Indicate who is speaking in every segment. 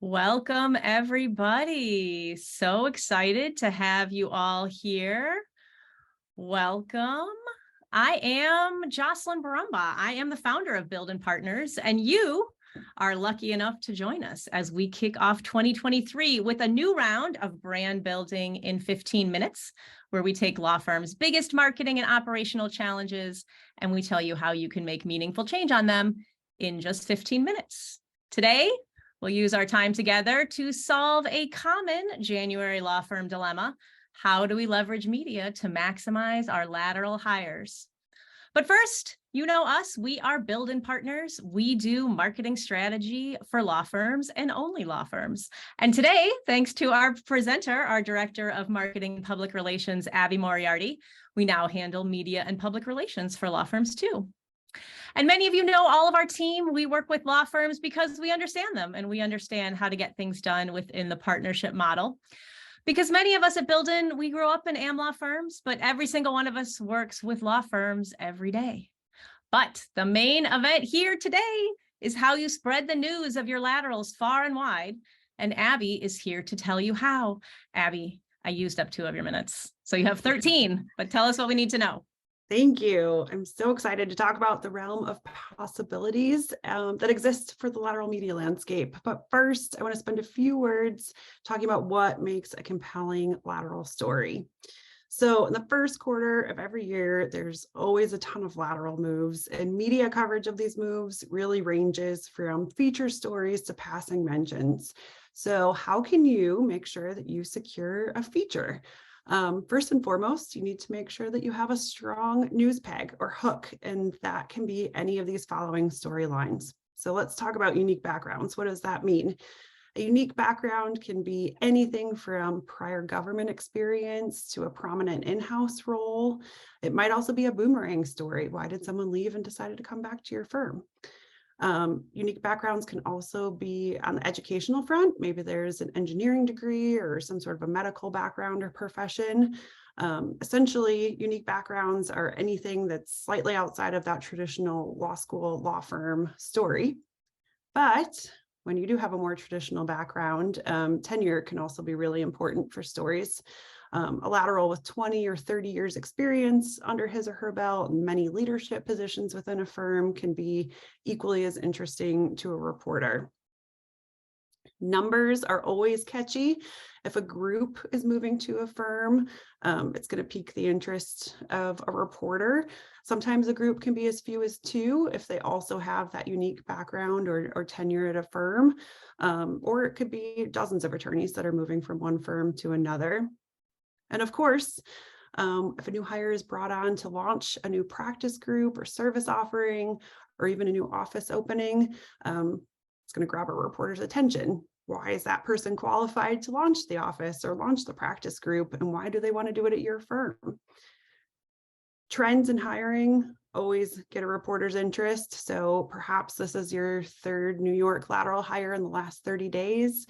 Speaker 1: Welcome, everybody. So excited to have you all here. Welcome. I am Jocelyn Barumba. I am the founder of Build and Partners, and you are lucky enough to join us as we kick off 2023 with a new round of brand building in 15 minutes, where we take law firms' biggest marketing and operational challenges, and we tell you how you can make meaningful change on them in just 15 minutes. Today, we'll use our time together to solve a common January law firm dilemma. How do we leverage media to maximize our lateral hires? But first, you know us, we are Build and Partners. We do marketing strategy for law firms and only law firms. And today, thanks to our presenter, our Director of Marketing and Public Relations, Abby Moriarty, we now handle media and public relations for law firms too. And many of you know all of our team. We work with law firms because we understand them and we understand how to get things done within the partnership model. Because many of us at Buildin, we grew up in AM law firms, but every single one of us works with law firms every day. But the main event here today is how you spread the news of your laterals far and wide. And Abby is here to tell you how. Abby, I used up 2 of your minutes, so you have 13, but tell us what we need to know.
Speaker 2: Thank you. I'm so excited to talk about the realm of possibilities that exist for the lateral media landscape. But first, I want to spend a few words talking about what makes a compelling lateral story. So in the first quarter of every year, there's always a ton of lateral moves, and media coverage of these moves really ranges from feature stories to passing mentions. So how can you make sure that you secure a feature? First and foremost, you need to make sure that you have a strong news peg or hook, and that can be any of these following storylines. So let's talk about unique backgrounds. What does that mean? A unique background can be anything from prior government experience to a prominent in-house role. It might also be a boomerang story. Why did someone leave and decided to come back to your firm? Unique backgrounds can also be on the educational front. Maybe there's an engineering degree or some sort of a medical background or profession. Essentially, unique backgrounds are anything that's slightly outside of that traditional law school, law firm story. But when you do have a more traditional background, tenure can also be really important for stories. A lateral with 20 or 30 years experience under his or her belt and many leadership positions within a firm can be equally as interesting to a reporter. Numbers are always catchy. If a group is moving to a firm, it's going to pique the interest of a reporter. Sometimes a group can be as few as 2 if they also have that unique background or tenure at a firm, or it could be dozens of attorneys that are moving from one firm to another. And of course, if a new hire is brought on to launch a new practice group or service offering, or even a new office opening, it's going to grab a reporter's attention. Why is that person qualified to launch the office or launch the practice group? And why do they want to do it at your firm? Trends in hiring always get a reporter's interest. So perhaps this is your 3rd New York lateral hire in the last 30 days.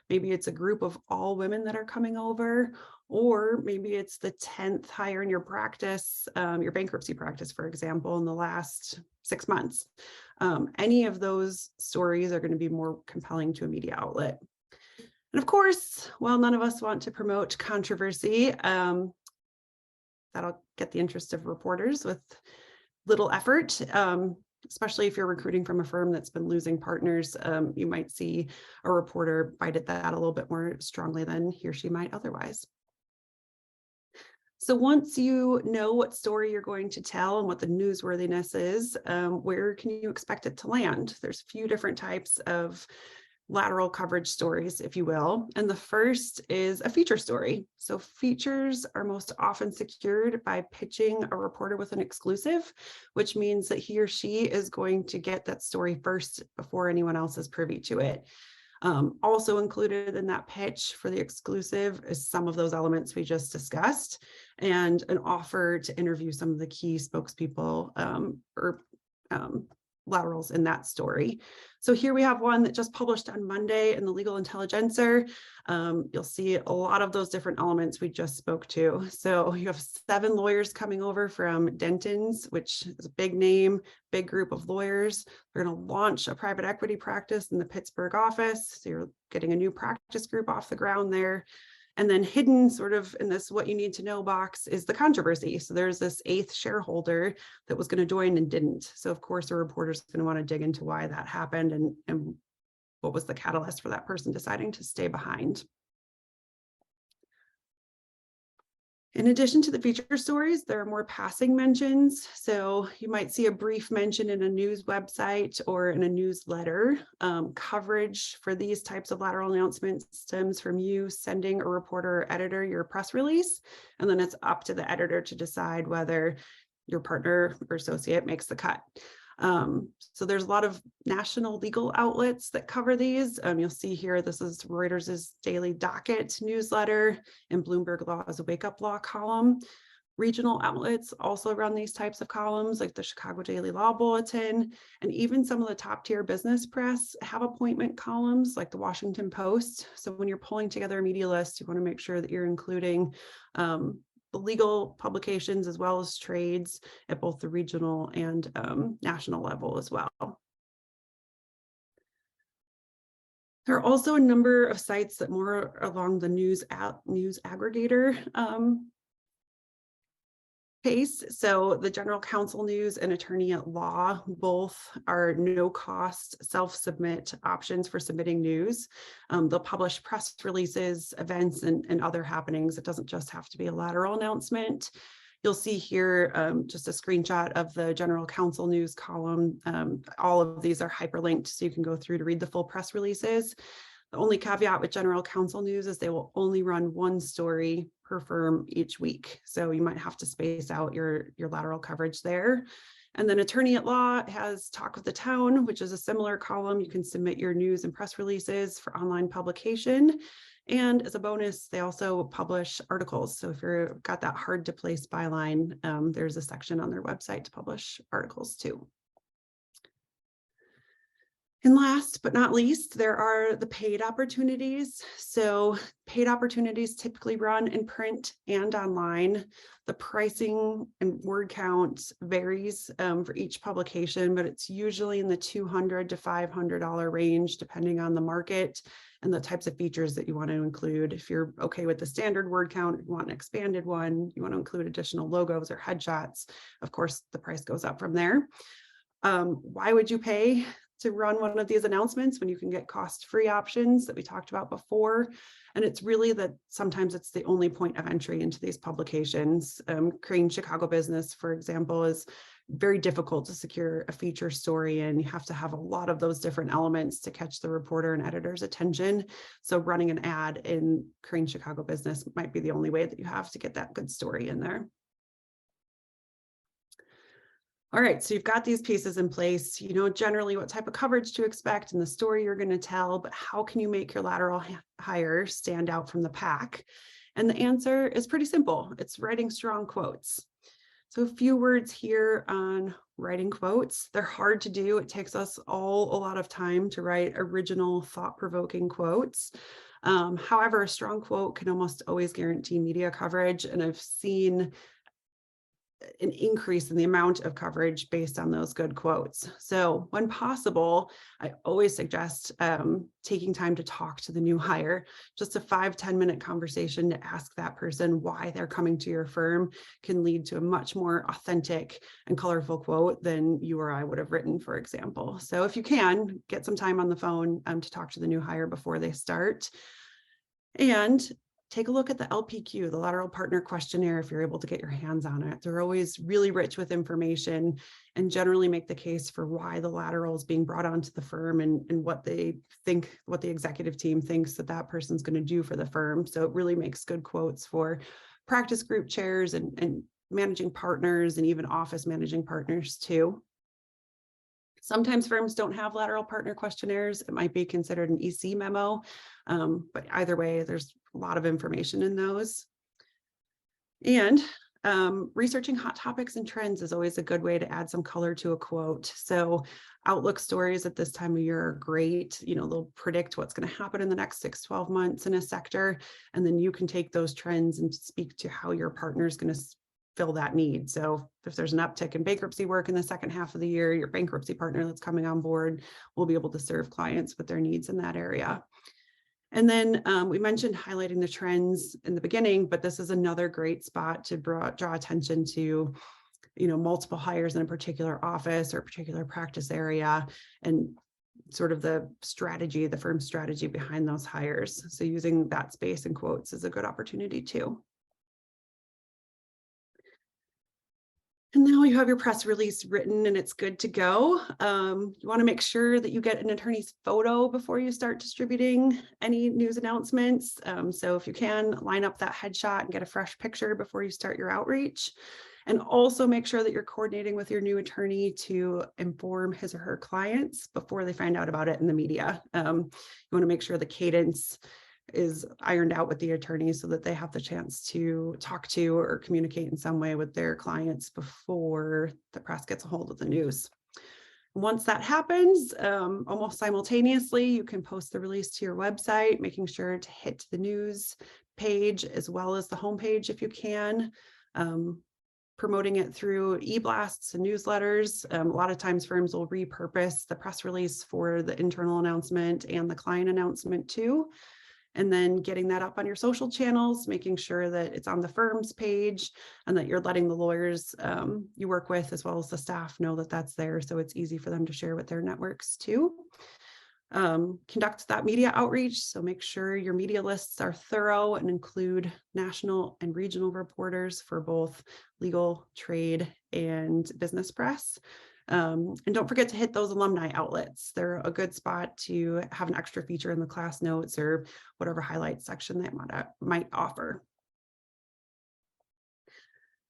Speaker 2: Maybe it's a group of all women that are coming over, or maybe it's the 10th hire in your practice, your bankruptcy practice, for example, in the last 6 months. Any of those stories are going to be more compelling to a media outlet. And of course, while none of us want to promote controversy, that'll get the interest of reporters with little effort. Especially if you're recruiting from a firm that's been losing partners, you might see a reporter bite at that a little bit more strongly than he or she might otherwise. So once you know what story you're going to tell and what the newsworthiness is, where can you expect it to land? There's a few different types of lateral coverage stories, if you will. And the first is a feature story. So features are most often secured by pitching a reporter with an exclusive, which means that he or she is going to get that story first before anyone else is privy to it. Also included in that pitch for the exclusive is some of those elements we just discussed, and an offer to interview some of the key spokespeople or laterals in that story. So here we have one that just published on Monday in the Legal Intelligencer. You'll see a lot of those different elements we just spoke to. So you have 7 lawyers coming over from Denton's, which is a big name, big group of lawyers. They're going to launch a private equity practice in the Pittsburgh office. So you're getting a new practice group off the ground there. And then hidden sort of in this what you need to know box is the controversy. So there's this 8th shareholder that was going to join and didn't. So of course, a reporter's going to want to dig into why that happened and what was the catalyst for that person deciding to stay behind. In addition to the feature stories, there are more passing mentions. So you might see a brief mention in a news website or in a newsletter. Coverage for these types of lateral announcements stems from you sending a reporter or editor your press release, and then it's up to the editor to decide whether your partner or associate makes the cut. So there's a lot of national legal outlets that cover these. You'll see here, this is Reuters's daily docket newsletter and Bloomberg Law's Wake Up Law column. Regional outlets also run these types of columns, like the Chicago Daily Law Bulletin, and even some of the top tier business press have appointment columns like the Washington Post. So when you're pulling together a media list, you want to make sure that you're including the legal publications as well as trades at both the regional and national level as well. There are also a number of sites that more along the news aggregator pace. So the General Counsel News and Attorney at Law both are no-cost self-submit options for submitting news. They'll publish press releases, events, and other happenings. It doesn't just have to be a lateral announcement. You'll see here just a screenshot of the General Counsel News column. All of these are hyperlinked, so you can go through to read the full press releases. The only caveat with General Counsel News is they will only run one story per firm each week. So you might have to space out your lateral coverage there. And then Attorney at Law has Talk of the Town, which is a similar column. You can submit your news and press releases for online publication. And as a bonus, they also publish articles. So if you've got that hard to place byline, there's a section on their website to publish articles too. And last but not least, there are the paid opportunities. So paid opportunities typically run in print and online. The pricing and word count varies for each publication, but it's usually in the $200 to $500 range, depending on the market and the types of features that you want to include. If you're okay with the standard word count, you want an expanded one, you want to include additional logos or headshots, of course, the price goes up from there. Why would you pay to run one of these announcements when you can get cost-free options that we talked about before? And it's really that sometimes it's the only point of entry into these publications. Crane Chicago Business, for example, is very difficult to secure a feature story, and you have to have a lot of those different elements to catch the reporter and editor's attention. So running an ad in Crane Chicago Business might be the only way that you have to get that good story in there. All right, so you've got these pieces in place. You know generally what type of coverage to expect and the story you're going to tell, but how can you make your lateral hire stand out from the pack? And the answer is pretty simple. It's writing strong quotes. So a few words here on writing quotes. They're hard to do. It takes us all a lot of time to write original, thought-provoking quotes. However, a strong quote can almost always guarantee media coverage, and I've seen an increase in the amount of coverage based on those good quotes. So when possible, I always suggest taking time to talk to the new hire. Just a 5-10 minute conversation to ask that person why they're coming to your firm can lead to a much more authentic and colorful quote than you or I would have written, for example. So if you can, get some time on the phone to talk to the new hire before they start. And take a look at the LPQ, the Lateral Partner Questionnaire, if you're able to get your hands on it. They're always really rich with information and generally make the case for why the lateral is being brought onto the firm and what they think, what the executive team thinks that that person's going to do for the firm. So it really makes good quotes for practice group chairs and managing partners and even office managing partners too. Sometimes firms don't have lateral partner questionnaires. It might be considered an EC memo, but either way, there's a lot of information in those. And Researching hot topics and trends is always a good way to add some color to a quote. So outlook stories at this time of year are great. They'll predict what's going to happen in the next 6-12 months in a sector. And then you can take those trends and speak to how your partner is going to fill that need. So if there's an uptick in bankruptcy work in the second half of the year, your bankruptcy partner that's coming on board will be able to serve clients with their needs in that area. And then we mentioned highlighting the trends in the beginning, but this is another great spot to draw attention to, multiple hires in a particular office or a particular practice area, and sort of the firm's strategy behind those hires. So using that space in quotes is a good opportunity too. And now you have your press release written and it's good to go. You want to make sure that you get an attorney's photo before you start distributing any news announcements. So if you can, line up that headshot and get a fresh picture before you start your outreach. And also make sure that you're coordinating with your new attorney to inform his or her clients before they find out about it in the media. You want to make sure the cadence is ironed out with the attorney so that they have the chance to talk to or communicate in some way with their clients before the press gets a hold of the news. Once that happens, almost simultaneously, you can post the release to your website, making sure to hit the news page as well as the homepage if you can. Promoting it through e-blasts and newsletters. A lot of times firms will repurpose the press release for the internal announcement and the client announcement too. And then getting that up on your social channels, making sure that it's on the firm's page and that you're letting the lawyers you work with as well as the staff know that that's there, so it's easy for them to share with their networks too. Conduct that media outreach, so make sure your media lists are thorough and include national and regional reporters for both legal, trade, and business press. And don't forget to hit those alumni outlets. They're a good spot to have an extra feature in the class notes or whatever highlight section they might offer.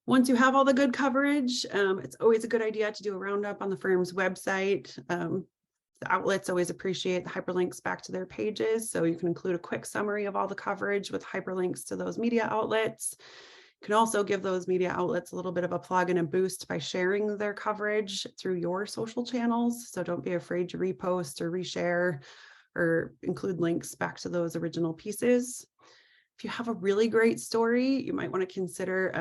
Speaker 2: Once you have all the good coverage, it's always a good idea to do a roundup on the firm's website. The outlets always appreciate the hyperlinks back to their pages, so you can include a quick summary of all the coverage with hyperlinks to those media outlets. You can also give those media outlets a little bit of a plug and a boost by sharing their coverage through your social channels. So don't be afraid to repost or reshare or include links back to those original pieces. If you have a really great story, you might want to consider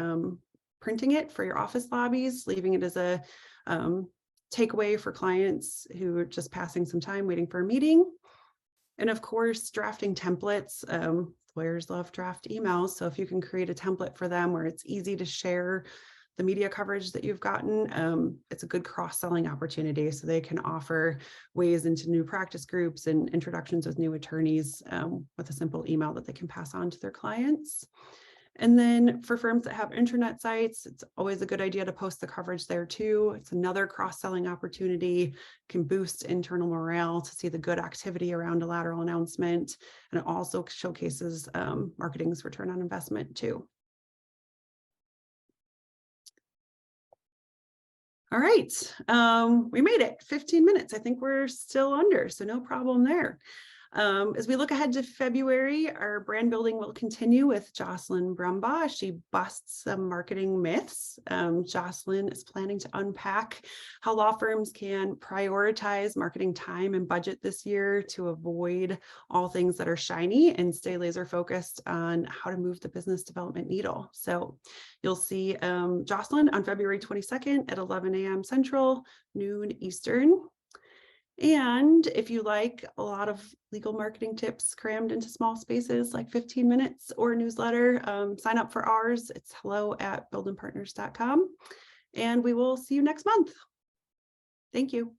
Speaker 2: printing it for your office lobbies, leaving it as a takeaway for clients who are just passing some time waiting for a meeting. And of course, drafting templates. Lawyers love draft emails. So if you can create a template for them where it's easy to share the media coverage that you've gotten, it's a good cross-selling opportunity. So they can offer ways into new practice groups and introductions with new attorneys with a simple email that they can pass on to their clients. And then for firms that have intranet sites, it's always a good idea to post the coverage there too. It's another cross-selling opportunity, can boost internal morale to see the good activity around a lateral announcement. And it also showcases marketing's return on investment too. All right, we made it 15 minutes. I think we're still under, so no problem there. As we look ahead to February, our brand building will continue with Jocelyn Brumbaugh. She busts some marketing myths. Jocelyn is planning to unpack how law firms can prioritize marketing time and budget this year to avoid all things that are shiny and stay laser focused on how to move the business development needle. So you'll see Jocelyn on February 22nd at 11 a.m. Central, noon Eastern. And if you like a lot of legal marketing tips crammed into small spaces, like 15 minutes or a newsletter, sign up for ours. It's hello@buildandpartners.com. And we will see you next month. Thank you.